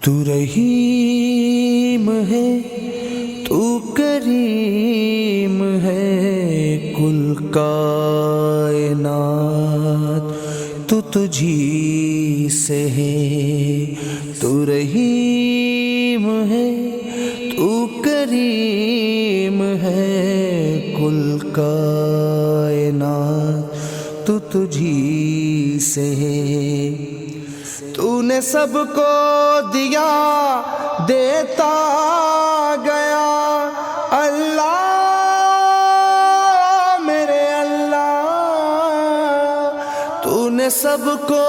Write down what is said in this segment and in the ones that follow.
تو رحیم ہے، تو کریم ہے، کل کائنات تو تجھی سے ہے۔ تو رحیم ہے، تو کریم ہے، کل کائنات تو تجھی سے ہے۔ تو نے سب کو دیا، دیتا گیا، اللہ میرے اللہ۔ تو نے سب کو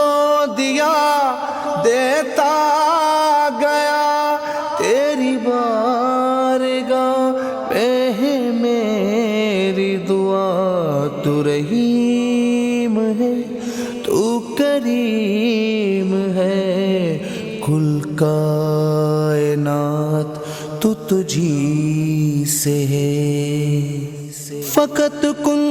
دیا، دیتا گیا، تیری بارگاہ میں ہے میری دعا۔ تو رحیم ہے، تو کریم ہے، کل کائنات تو تجھی سے ہے۔ فقط کن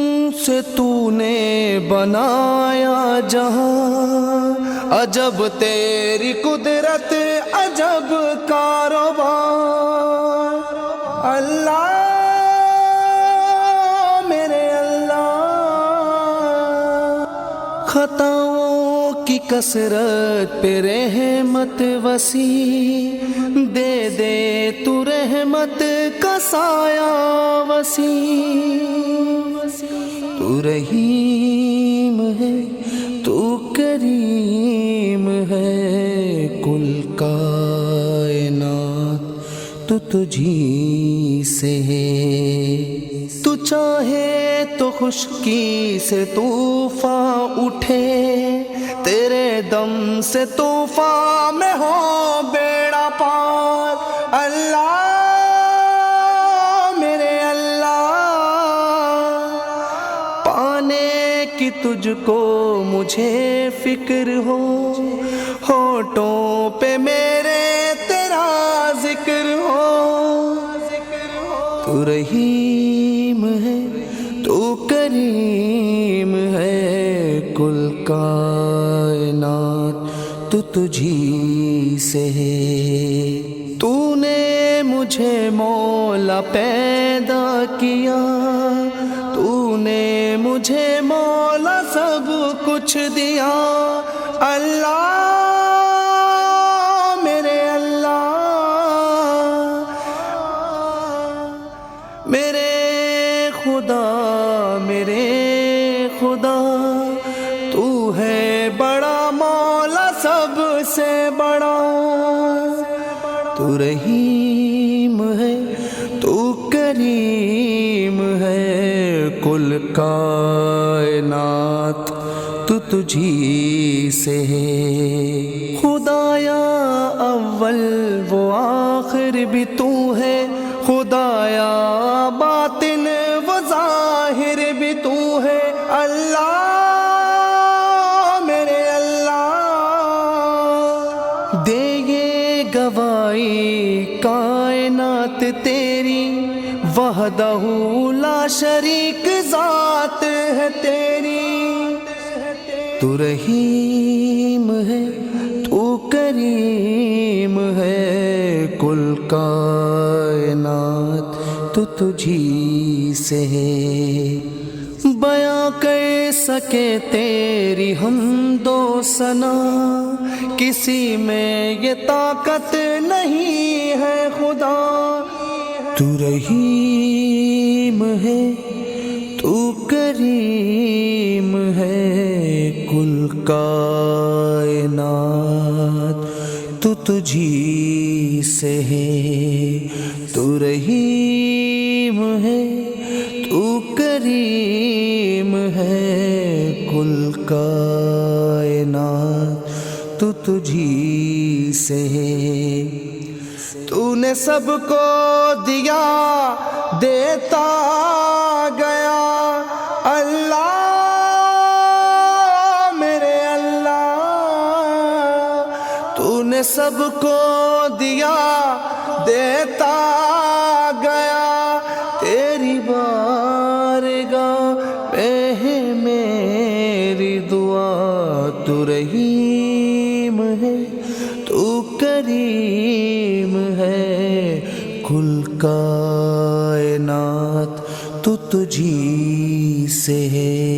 سے تو نے بنایا جہاں، عجب تیری قدرت، عجب کاروبار۔ اللہ میرے اللہ، خطاؤں کی کثرت پہ رحمت وسیع، دے دے تو رحمت کا سایہ وسیع۔ تو رحیم ہے، تو کریم ہے، کل کائنات تو تجھی سے ہے۔ تو چاہے تو خشکی سے طوفان اٹھے، تیرے دم سے طوفان میں ہو بیڑا پار۔ اللہ میرے اللہ، پانے کی تجھ کو مجھے فکر ہو، ہونٹوں پہ میرے تیرا ذکر ہو۔ تو رحیم ہے، تو کریم ہے، کل کائنات تو تجھی سے ہے۔ تو نے مجھے مولا پیدا کیا، تو نے مجھے مولا سب کچھ دیا۔ اللہ میرے اللہ، میرے خدا میرے خدا، تو ہے بڑا مولا سب سے بڑا۔ تو رحیم ہے، تو کریم ہے، کل کائنات تو تجھی سے ہے۔ خدایا اول و آخر بھی تو ہے، خدایا باطن و ظاہر بھی تو ہے۔ اللہ میرے اللہ، دے یہ گواہی کائنات تیری، وحدہ لا شریک ذات ہے تیری۔ تو رحیم ہے، تو کریم ہے، کل کائنات تو تجھی سے ہے۔ بیاں کر سکے تیری حمد و ثنا، کسی میں یہ طاقت نہیں ہے خدا۔ تو رحیم ہے، تو کریم ہے، کل کائنات تو تجھی سے ہے۔ تو رحیم ہے، تو کریم ہے، کل کائنات تو تجھی سے ہے۔ تو نے سب کو دیا، دیتا گیا، اللہ میرے اللہ۔ تو نے سب کو دیا، دیتا گیا، تیری بارگاہ میں ہے میری دعا۔ تو رحیم ہے، تو کریم کریم ہے، کل کائنات تو تجھی سے ہے۔